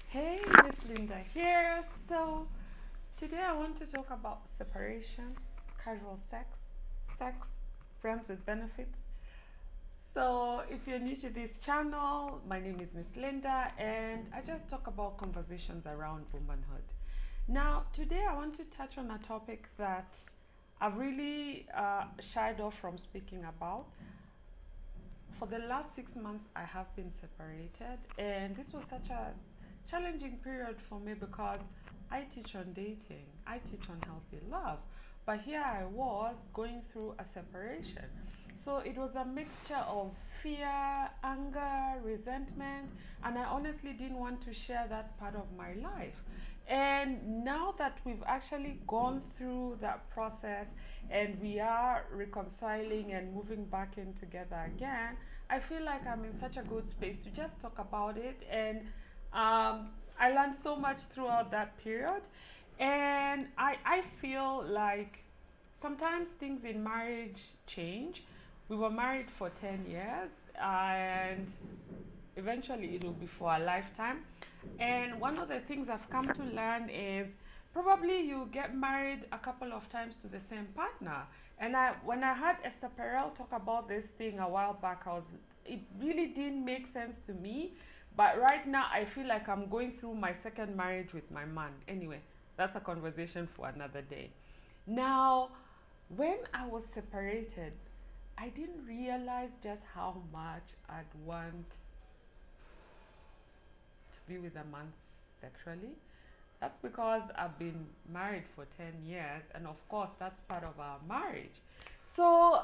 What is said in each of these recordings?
Hey, Miss Linda here. So, today I want to talk about separation, casual sex, friends with benefits. So, if you're new to this channel, my name is Miss Linda, and I just talk about conversations around womanhood. Now, today I want to touch on a topic that I've really shied off from speaking about. For the last 6 months, I have been separated, and this was such a challenging period for me because I teach on dating, I teach on healthy love, but here I was going through a separation. So it was a mixture of fear, anger, resentment, and I honestly didn't want to share that part of my life. And now that we've actually gone through that process and we are reconciling and moving back in together again, I feel like I'm in such a good space to just talk about it. And I learned so much throughout that period. And I feel like sometimes things in marriage change. We were married for 10 years, and eventually it will be for a lifetime. And one of the things I've come to learn is probably you get married a couple of times to the same partner. And when I heard Esther Perel talk about this thing a while back, it really didn't make sense to me. But right now, I feel like I'm going through my second marriage with my man. Anyway, that's a conversation for another day. Now, when I was separated, I didn't realize just how much I'd want to be with a man sexually. That's because I've been married for 10 years, and of course, that's part of our marriage. So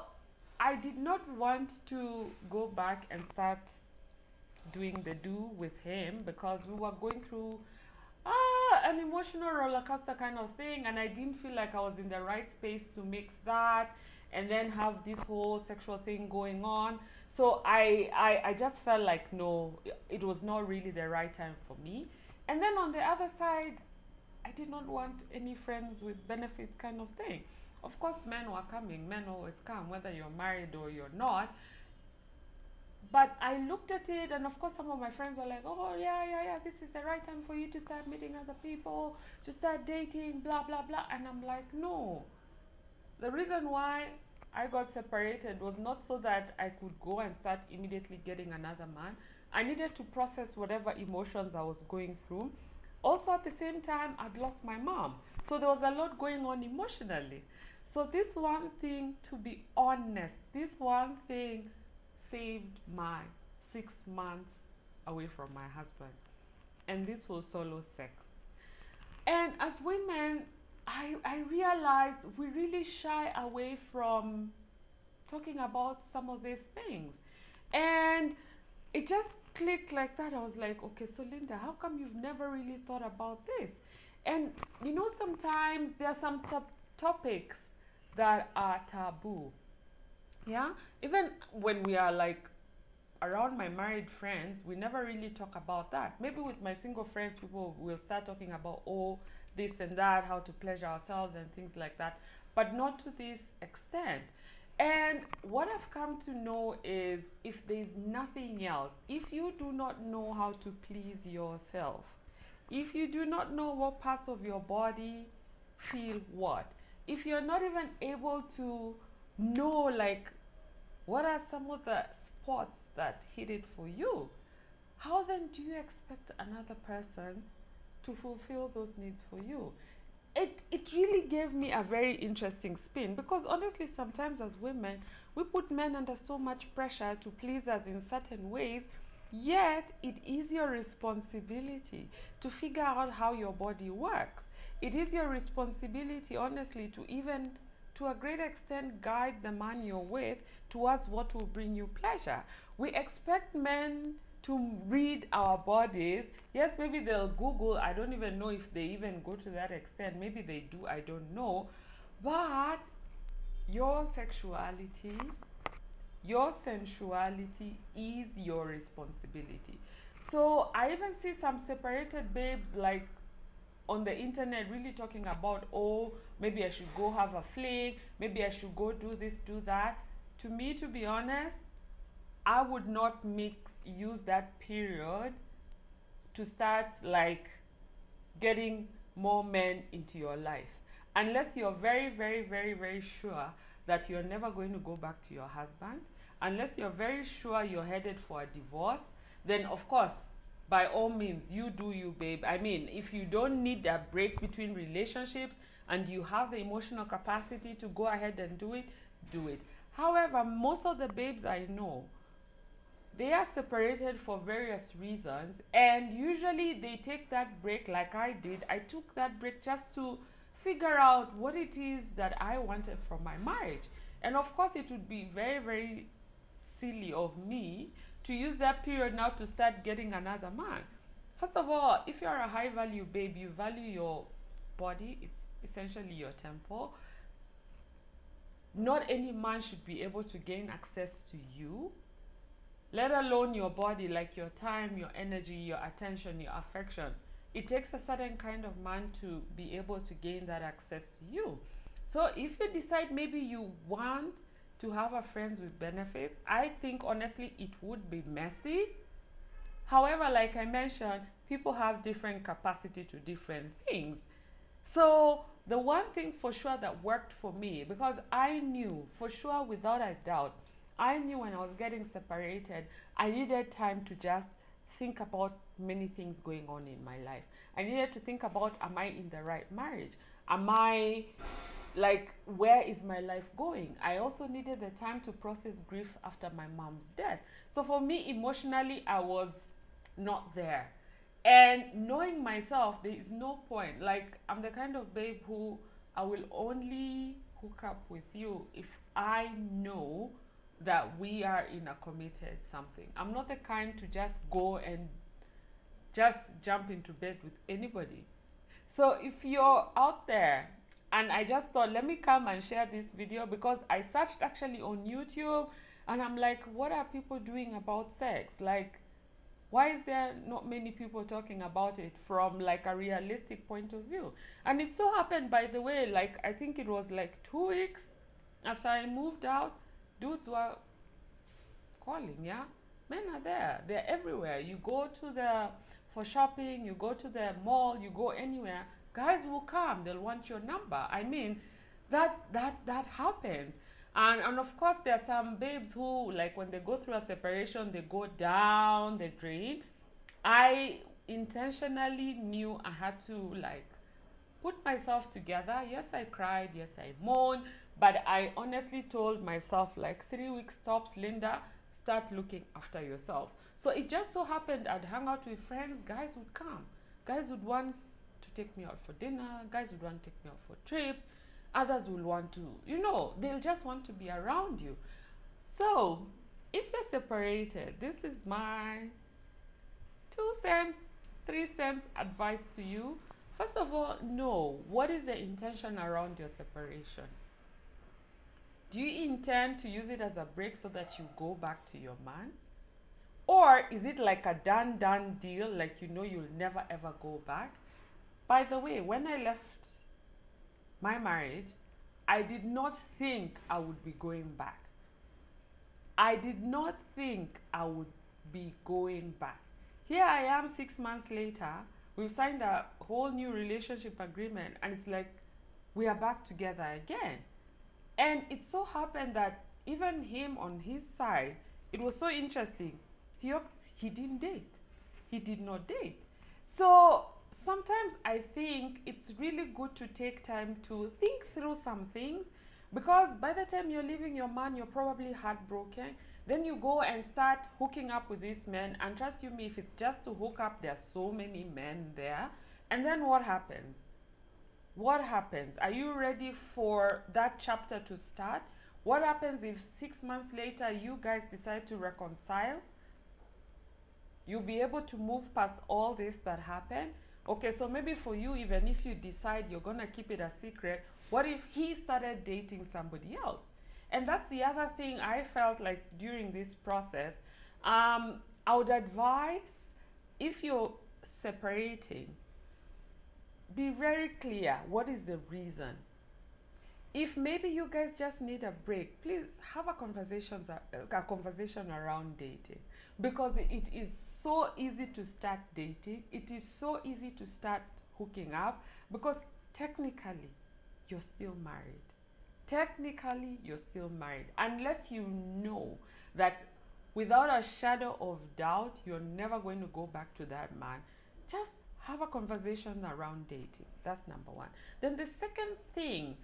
I did not want to go back and start doing the do with him because we were going through an emotional roller coaster kind of thing, and I didn't feel like I was in the right space to mix that and then have this whole sexual thing going on. So I just felt like no, it was not really the right time for me. And then on the other side, I did not want any friends with benefit kind of thing. Of course, men were coming, men always come, whether you're married or you're not. But I looked at it, and of course, some of my friends were like, oh, yeah, this is the right time for you to start meeting other people, to start dating, blah, blah, blah. And I'm like, no. The reason why I got separated was not so that I could go and start immediately getting another man. I needed to process whatever emotions I was going through. Also, at the same time, I'd lost my mom. So there was a lot going on emotionally. So this one thing, to be honest, this one thing saved my 6 months away from my husband. And this was solo sex. And as women, I realized we really shy away from talking about some of these things. And it just clicked like that. I was like, okay, so Linda, how come you've never really thought about this? And you know, sometimes there are some topics that are taboo. Yeah, even when we are like around my married friends, we never really talk about that. Maybe with my single friends, people will start talking about, oh, this and that, how to pleasure ourselves and things like that, but not to this extent. And what I've come to know is, if there's nothing else, if you do not know how to please yourself, if you do not know what parts of your body feel what, if you're not even able to know, like, what are some of the spots that hit it for you, how then do you expect another person to fulfill those needs for you? It really gave me a very interesting spin, because honestly, sometimes as women, we put men under so much pressure to please us in certain ways, yet it is your responsibility to figure out how your body works. It is your responsibility, honestly, to even to a great extent guide the man you're with towards what will bring you pleasure. We expect men to read our bodies. Yes, maybe they'll Google. I don't even know if they even go to that extent. Maybe they do, I don't know. But your sexuality, your sensuality is your responsibility. So I even see some separated babes like on the internet really talking about, oh, maybe I should go have a fling, maybe I should go do this, do that. To me, to be honest, I would not use that period to start like getting more men into your life, unless you're very, very, very, very sure that you're never going to go back to your husband, unless you're very sure you're headed for a divorce, then of course, by all means, you do you, babe. I mean, if you don't need a break between relationships and you have the emotional capacity to go ahead and do it, do it. However, most of the babes I know, they are separated for various reasons, and usually they take that break like I did. I took that break just to figure out what it is that I wanted from my marriage. And of course, it would be very, very silly of me to use that period now to start getting another man. First of all, if you're a high value babe, you value your body, it's essentially your temple. Not any man should be able to gain access to you, let alone your body, like your time, your energy, your attention, your affection. It takes a certain kind of man to be able to gain that access to you. So if you decide maybe you want to have a friends with benefits, I think honestly it would be messy. However, like I mentioned, people have different capacity to different things. So the one thing for sure that worked for me, because I knew for sure without a doubt, I knew when I was getting separated, I needed time to just think about many things going on in my life. I needed to think about, am I in the right marriage? Am I, like, where is my life going? I also needed the time to process grief after my mom's death. So for me, emotionally, I was not there. And knowing myself, there is no point. Like, I'm the kind of babe who I will only hook up with you if I know that we are in a committed something. I'm not the kind to just go and just jump into bed with anybody. So if you're out there, and I just thought, let me come and share this video, because I searched actually on YouTube and I'm like, what are people doing about sex? Like, why is there not many people talking about it from like a realistic point of view? And it so happened, by the way, like I think it was like 2 weeks after I moved out, dudes were calling, yeah? Men are there. They're everywhere. You go to for shopping, you go to the mall, you go anywhere, guys will come. They'll want your number. I mean, that happens. And of course, there are some babes who, like, when they go through a separation, they go down the drain. I intentionally knew I had to, like, put myself together. Yes, I cried. Yes, I moaned. But I honestly told myself, like, 3 weeks tops, Linda, start looking after yourself. So it just so happened I'd hang out with friends. Guys would come. Guys would want to take me out for dinner. Guys would want to take me out for trips. Others will want to, you know, they'll just want to be around you. So if you're separated, this is my 2 cents, 3 cents advice to you. First of all, know what is the intention around your separation. Do you intend to use it as a break so that you go back to your man? Or is it like a done deal, like you know you'll never ever go back? By the way, when I left my marriage, I did not think I would be going back. I did not think I would be going back. Here I am 6 months later, we've signed a whole new relationship agreement, and it's like we are back together again. And it so happened that even him on his side, it was so interesting. He didn't date. He did not date. So sometimes I think it's really good to take time to think through some things, because by the time you're leaving your man, you're probably heartbroken. Then you go and start hooking up with these men, and trust you me, if it's just to hook up, there are so many men there. And then what happens? What happens? Are you ready for that chapter to start? What happens if 6 months later you guys decide to reconcile? You'll be able to move past all this that happened. Okay, so maybe for you, even if you decide you're gonna keep it a secret, what if he started dating somebody else? And that's the other thing I felt like during this process. I would advise, if you're separating, be very clear what is the reason. If maybe you guys just need a break, please have a conversation around dating. because it is so easy to start dating. It is so easy to start hooking up because technically you're still married. Technically, you're still married. Unless you know that without a shadow of doubt, you're never going to go back to that man, just have a conversation around dating. That's number one. Then the second thing,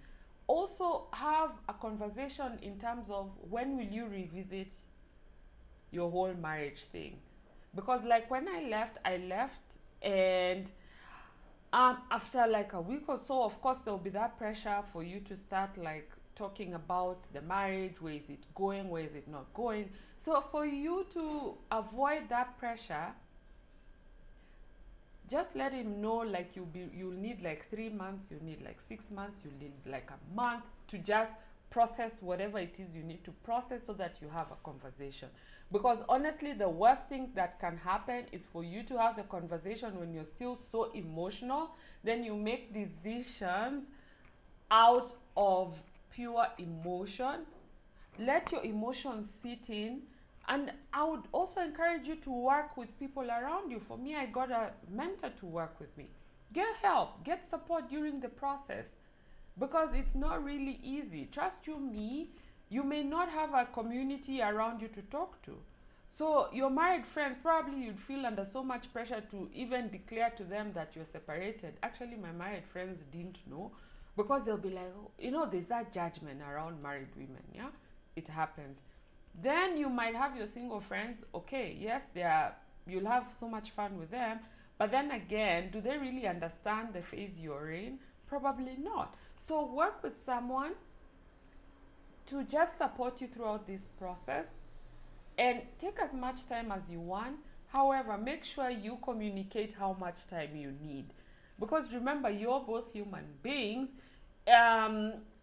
also have a conversation in terms of when will you revisit your whole marriage thing. Because like when I left and after like a week or so, of course, there will be that pressure for you to start like talking about the marriage. Where is it going? Where is it not going? So for you to avoid that pressure, just let him know like you'll need like 3 months, you'll need like 6 months, you'll need like a month to just process whatever it is you need to process so that you have a conversation. Because honestly, the worst thing that can happen is for you to have the conversation when you're still so emotional. Then you make decisions out of pure emotion. Let your emotions sit in. And I would also encourage you to work with people around you. For me, I got a mentor to work with me. Get help, get support during the process, because it's not really easy. Trust you me, you may not have a community around you to talk to. So your married friends, probably you'd feel under so much pressure to even declare to them that you're separated. Actually, my married friends didn't know, because they'll be like, oh, you know, there's that judgment around married women. Yeah, it happens. Then you might have your single friends. Okay, yes, you'll have so much fun with them, but then again, do they really understand the phase you're in? Probably not. So work with someone to just support you throughout this process, and take as much time as you want. However, make sure you communicate how much time you need, because remember, you're both human beings.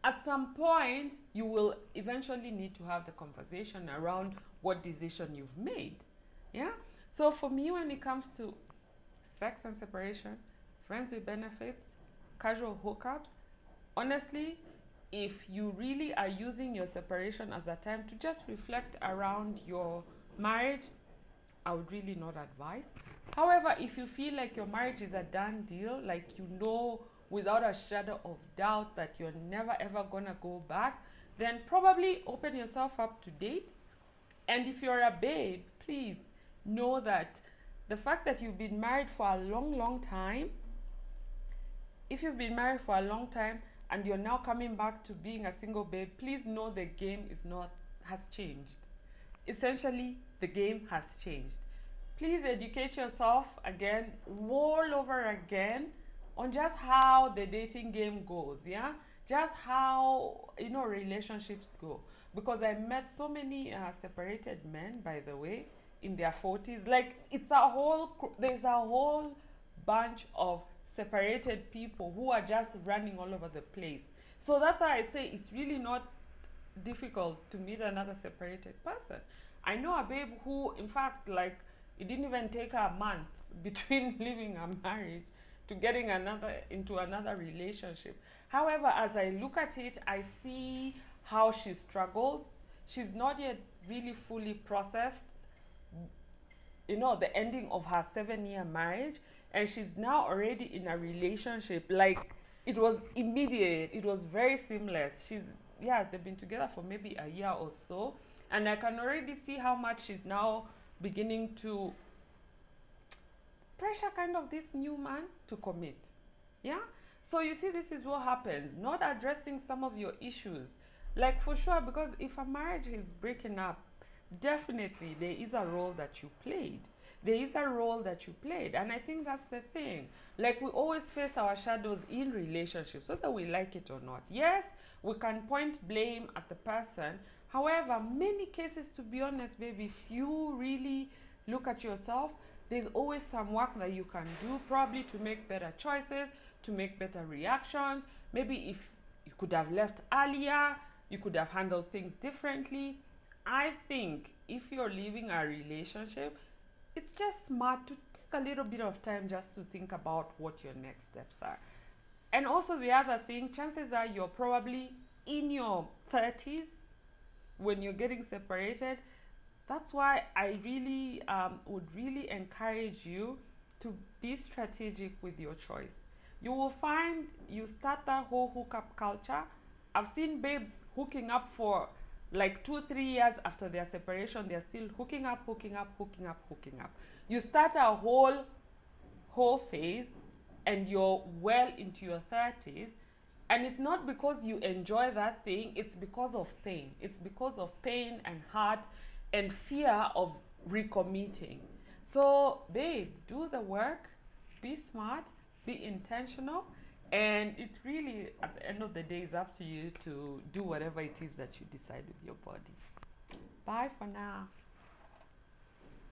At some point, you will eventually need to have the conversation around what decision you've made. Yeah. So for me, when it comes to sex and separation, friends with benefits, casual hookups, honestly, if you really are using your separation as a time to just reflect around your marriage, I would really not advise. However, if you feel like your marriage is a done deal, like you know without a shadow of doubt that you're never ever gonna go back, then probably open yourself up to date. And if you're a babe, please know that the fact that you've been married for a long time, if you've been married for a long time and you're now coming back to being a single babe, please know the game has changed. Essentially, the game has changed. Please educate yourself again, all over again, on just how the dating game goes. Yeah, just how relationships go. Because I met so many separated men, by the way, in their 40s. Like, there's a whole bunch of separated people who are just running all over the place. So that's why I say it's really not difficult to meet another separated person. I know a babe who, in fact, like, it didn't even take her a month between leaving her marriage to getting into another relationship. However, as I look at it, I see how she struggles. She's not yet really fully processed, the ending of her 7-year marriage, and she's now already in a relationship. Like, it was immediate. It was very seamless. They've been together for maybe a year or so, and I can already see how much she's now beginning to pressure kind of this new man to commit. Yeah. So you see, this is what happens. Not addressing some of your issues, like, for sure, because if a marriage is breaking up, definitely there is a role that you played. And I think that's the thing. Like, we always face our shadows in relationships, whether we like it or not. Yes, we can point blame at the person. However, many cases, to be honest, baby, if you really look at yourself, there's always some work that you can do, probably to make better choices, to make better reactions. Maybe if you could have left earlier, you could have handled things differently. I think if you're leaving a relationship, it's just smart to take a little bit of time just to think about what your next steps are. And also, the other thing, chances are you're probably in your 30s when you're getting separated. That's why I really would really encourage you to be strategic with your choice. You will find you start that whole hookup culture. I've seen babes hooking up for like 2-3 years after their separation. They're still hooking up, hooking up, hooking up, hooking up. You start a whole phase and you're well into your 30s, and it's not because you enjoy that thing, it's because of pain. It's because of pain and hurt and fear of recommitting. So babe, do the work, be smart, be intentional, and it really at the end of the day is up to you to do whatever it is that you decide with your body. Bye for now.